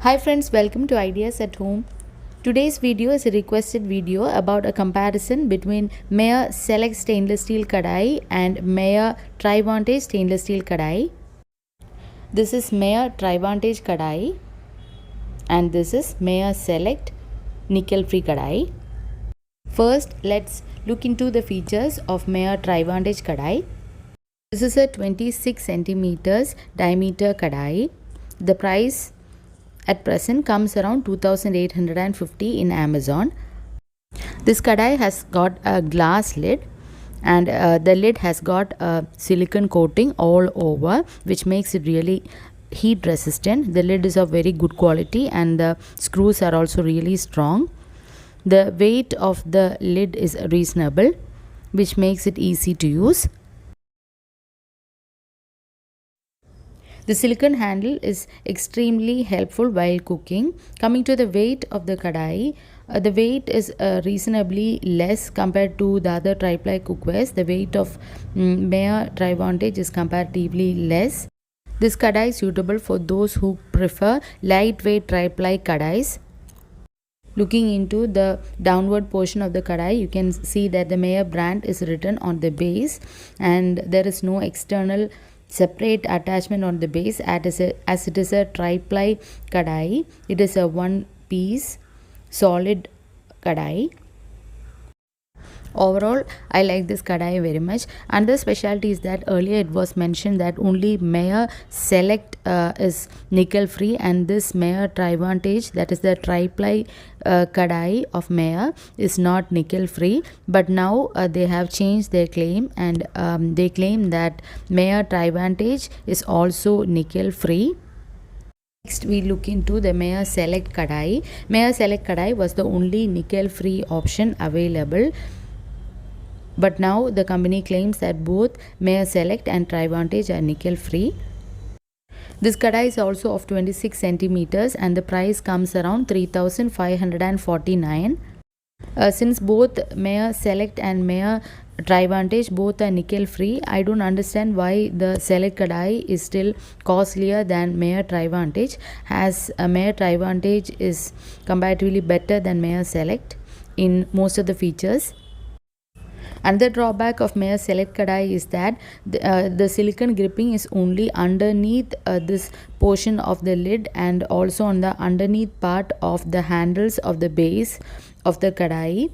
Hi friends, welcome to Ideas at Home. Today's video is a requested video about a comparison between Meyer Select Stainless Steel Kadai and Meyer Trivantage Stainless Steel Kadai. This is Meyer Trivantage Kadai and this is Meyer Select Nickel Free Kadai. First, let's look into the features of Meyer Trivantage Kadai. This is a 26 centimeters diameter Kadai. The price at present comes around 2850 in Amazon. This kadai has got a glass lid and the lid has got a silicone coating all over, which makes it really heat resistant. The lid is of very good quality and the screws are also really strong. The weight of the lid is reasonable, which makes it easy to use. The silicone handle is extremely helpful while cooking. Coming to the weight of the kadai, the weight is reasonably less compared to the other tri-ply cookwares. The weight of Meyer Trivantage is comparatively less. This kadai is suitable for those who prefer lightweight tri-ply kadais. Looking into the downward portion of the kadai, you can see that the Meyer brand is written on the base and there is no external separate attachment on the base as it is a tri-ply kadai. It is a one piece solid kadai. Overall, I like this kadai very much. Another specialty is that earlier it was mentioned that only Meyer Select is nickel free, and this Meyer Trivantage, that is the tri-ply kadai of Meyer, is not nickel free. But now they have changed their claim and they claim that Meyer Trivantage is also nickel free. Next, we look into the Meyer Select kadai. Meyer Select kadai was the only nickel free option available. But now the company claims that both Meyer Select and Trivantage are nickel free. This kadai is also of 26 centimeters and the price comes around 3549. Since both Meyer Select and Meyer Trivantage both are nickel free, I don't understand why the Select kadai is still costlier than Meyer Trivantage, as Meyer Trivantage is comparatively better than Meyer Select in most of the features. Another drawback of Meyer Select kadai is that the silicone gripping is only underneath this portion of the lid and also on the underneath part of the handles of the base of the kadai,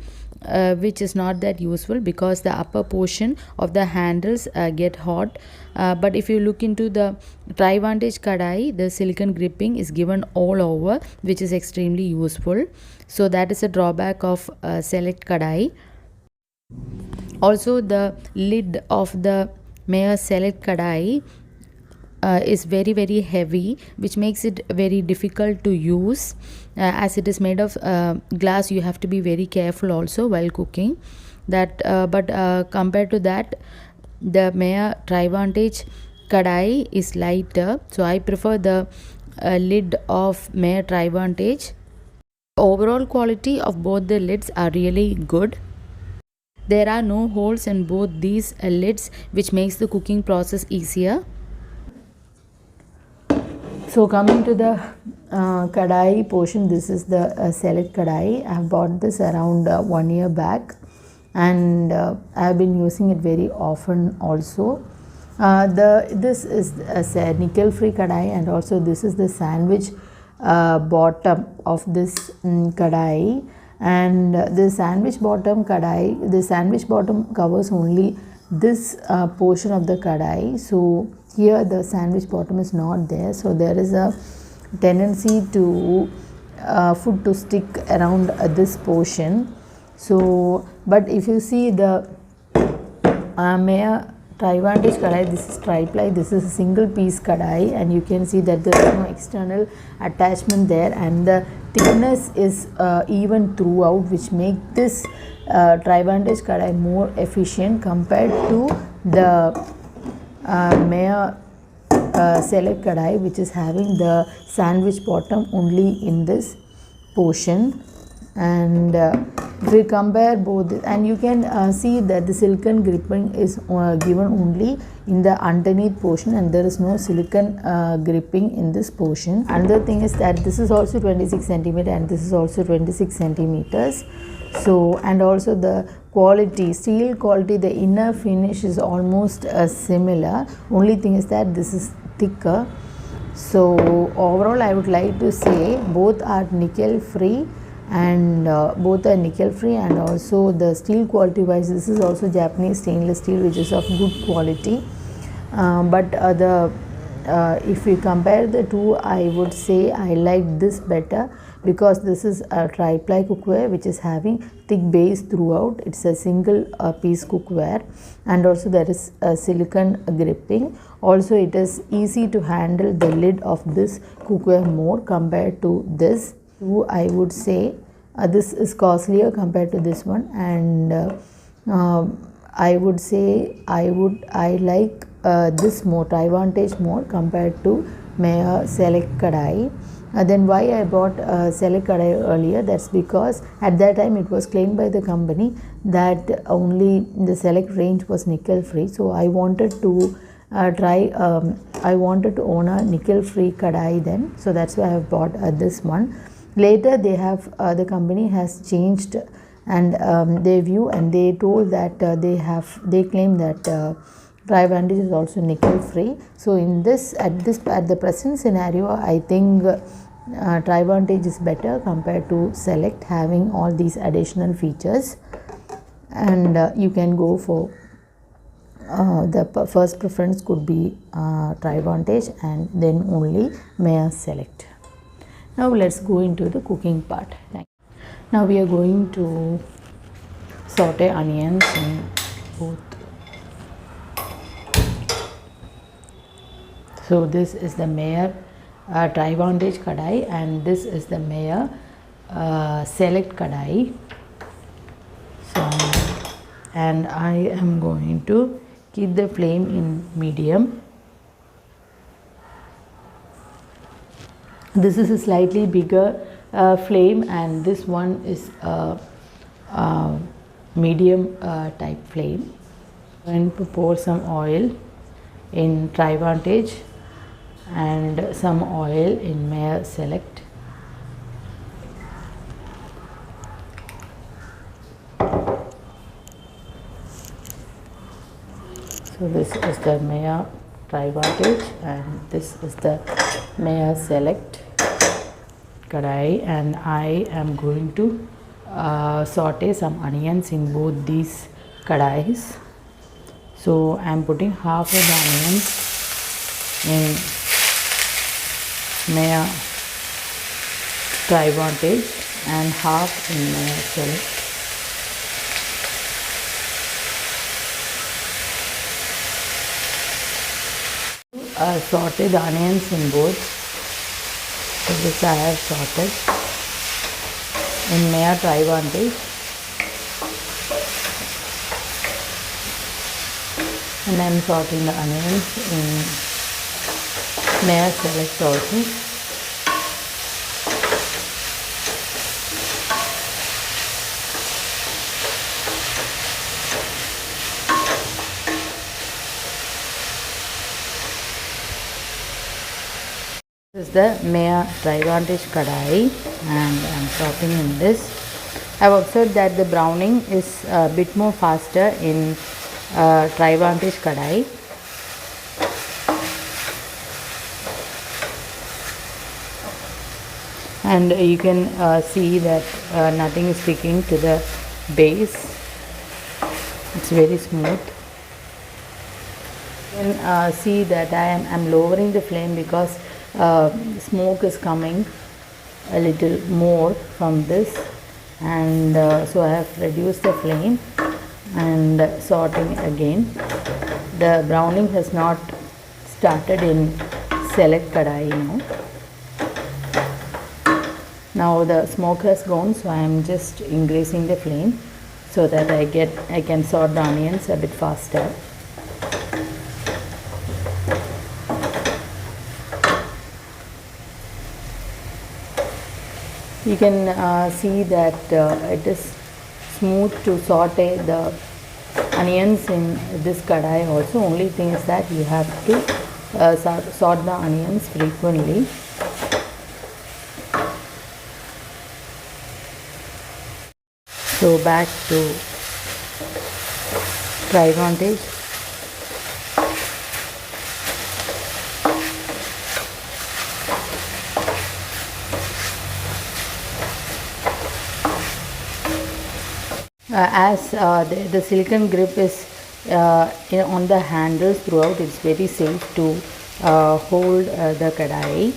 which is not that useful because the upper portion of the handles get hot. But if you look into the Trivantage kadai, the silicone gripping is given all over, which is extremely useful. So that is a drawback of Select kadai. Also, the lid of the Meyer Select kadai is very heavy, which makes it very difficult to use. As it is made of glass, you have to be very careful also while cooking. But compared to that, the Meyer Trivantage kadai is lighter, so I prefer the lid of Meyer Trivantage. Overall quality of both the lids are really good. There are no holes in both these lids, which makes the cooking process easier. So coming to the kadai portion, this is the Select kadai. I have bought this around 1 year back and I have been using it very often also. This is a nickel free kadai and also this is the sandwich bottom of this kadai. And the sandwich bottom kadai, the sandwich bottom covers only this portion of the kadai. So here the sandwich bottom is not there, so there is a tendency to food to stick around this portion. So but if you see the Meyer Trivantage kadai, this is tri-ply, this is a single piece kadai, and you can see that there is no external attachment there and the thickness is even throughout, which make this Trivantage kadai more efficient compared to the Meyer Select kadai, which is having the sandwich bottom only in this portion. And if we compare both, and you can see that the silicone gripping is given only in the underneath portion, and there is no silicone gripping in this portion. Another thing is that this is also 26 centimeter and this is also 26 centimeters. So, and also the quality, steel quality, the inner finish is almost similar. Only thing is that this is thicker. So overall I would like to say both are nickel free, and both are nickel free, and also the steel quality wise this is also Japanese stainless steel, which is of good quality. But if we compare the two, I would say I like this better, because this is a tri-ply cookware which is having thick base throughout. It's a single piece cookware, and also there is a silicone gripping. Also it is easy to handle the lid of this cookware more compared to this. I would say this is costlier compared to this one, and I would say I like this more, Trivantage more compared to Meyer Select Kadai. Then why I bought Select Kadai earlier, that's because at that time it was claimed by the company that only the Select range was nickel free. So I wanted to I wanted to own a nickel free Kadai then. So that's why I have bought this one. Later they have the company has changed and their view, and they told that they claim that Trivantage is also nickel free. So in at the present scenario, I think Trivantage is better compared to Select, having all these additional features, and you can go for the first preference could be Trivantage, and then only Meyer Select. Now let's go into the cooking part. Now we are going to saute onions in both. So this is the Meyer Trivantage Kadai, and this is the Meyer Select Kadai. So, and I am going to keep the flame in medium. This is a slightly bigger flame, and this one is a medium type flame. I'm going to pour some oil in Trivantage and some oil in Meyer Select. So this is the Meyer Trivantage, and this is the Meyer Select Kadai, and I am going to saute some onions in both these kadais. So I am putting half of the onions in Meyer Trivantage and half in Meyer Select. Saute the onions in both. So this I have sorted in Meyer Trivantage, and I am sorting the onions in Meyer Select also. This is the Meyer Trivantage Kadai, and I am sorting in this. I have observed that the browning is a bit more faster in Trivantage Kadai. And you can see that nothing is sticking to the base. It's very smooth. You can see that I am lowering the flame because smoke is coming a little more from this, and so I have reduced the flame and sorting again. The browning has not started in Select Kadai now. Now the smoke has gone, so I am just increasing the flame so that I can sort the onions a bit faster. You can see that it is smooth to saute the onions in this kadai also. Only thing is that you have to saute the onions frequently. So back to Trivantage. As the silicone grip is on the handles throughout, it's very safe to hold the kadai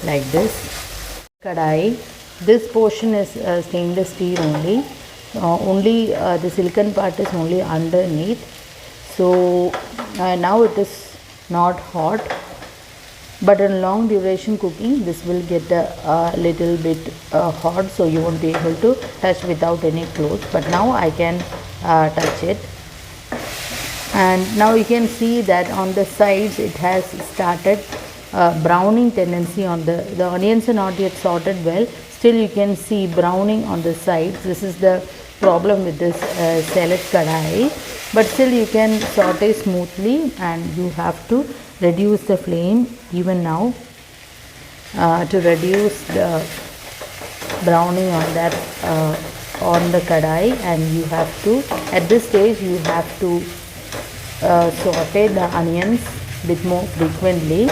like this. Kadai, this portion is stainless steel only. Only the silicone part is only underneath. So now it is not hot. But in long duration cooking, this will get a little bit hot, so you won't be able to touch without any clothes. But now I can touch it, and now you can see that on the sides it has started browning tendency. On the onions are not yet sorted well. Still, you can see browning on the sides. This is the problem with this salad kadai. But still, you can saute smoothly, and you have to reduce the flame even now to reduce the browning on that on the kadai. And you have to, at this stage, you have to saute the onions a bit more frequently.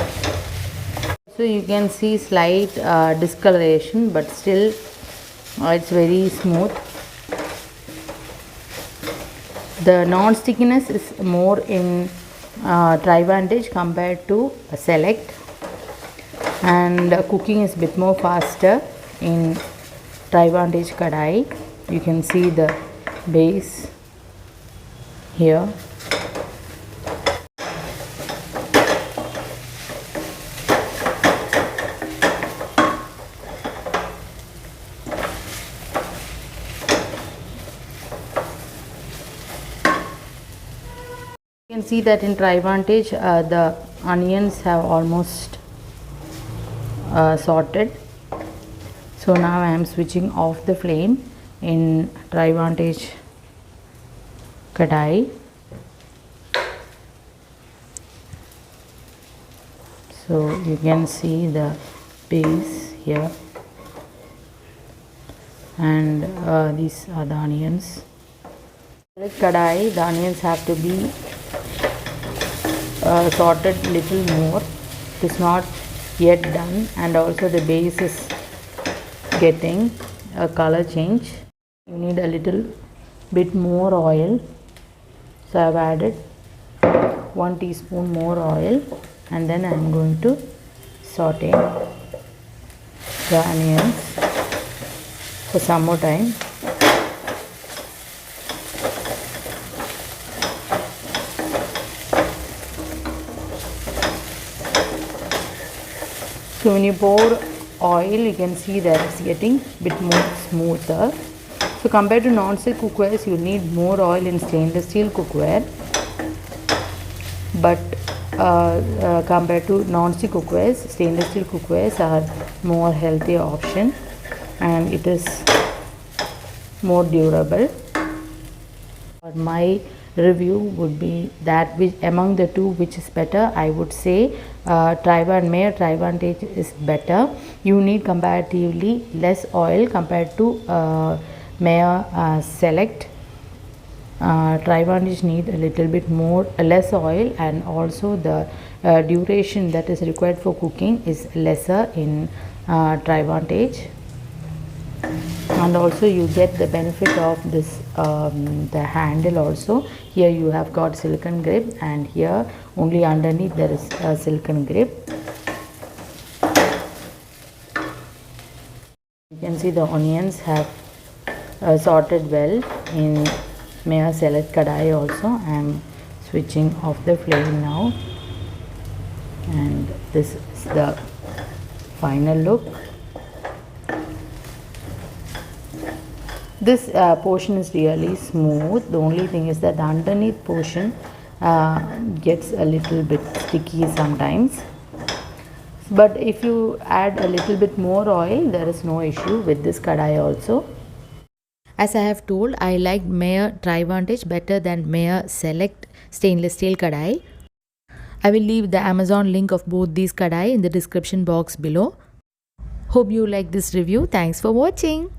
So you can see slight discoloration, but still it's very smooth. The non-stickiness is more in Trivantage compared to Select, and cooking is a bit more faster in Trivantage kadai. You can see the base here. You can see that in Trivantage the onions have almost sorted. So now I am switching off the flame in Trivantage kadai. So you can see the base here, and these are the onions. Kadai, the onions have to be sorted little more. It is not yet done, and also the base is getting a color change. You need a little bit more oil, so I have added 1 teaspoon more oil, and then I am going to saute the onions for some more time. So when you pour oil, you can see that it's getting a bit more smoother. So compared to non-stick cookwares, you need more oil in stainless steel cookware. But compared to non-stick cookwares, stainless steel cookwares are more healthier option, and it is more durable. My review would be that among the two, which is better, I would say Meyer Trivantage is better. You need comparatively less oil compared to Meyer Select. Trivantage need a little bit more less oil, and also the duration that is required for cooking is lesser in Trivantage. And also you get the benefit of this the handle also. Here you have got silicone grip, and here only underneath there is a silicone grip. You can see the onions have sorted well in Meyer Select kadai also. I am switching off the flame now, and this is the final look. This portion is really smooth. The only thing is that the underneath portion gets a little bit sticky sometimes. but if you add a little bit more oil, there is no issue with this kadai also. As I have told, I liked Meyer Trivantage better than Meyer Select stainless steel kadai. I will leave the Amazon link of both these kadai in the description box below. Hope you like this review. Thanks for watching.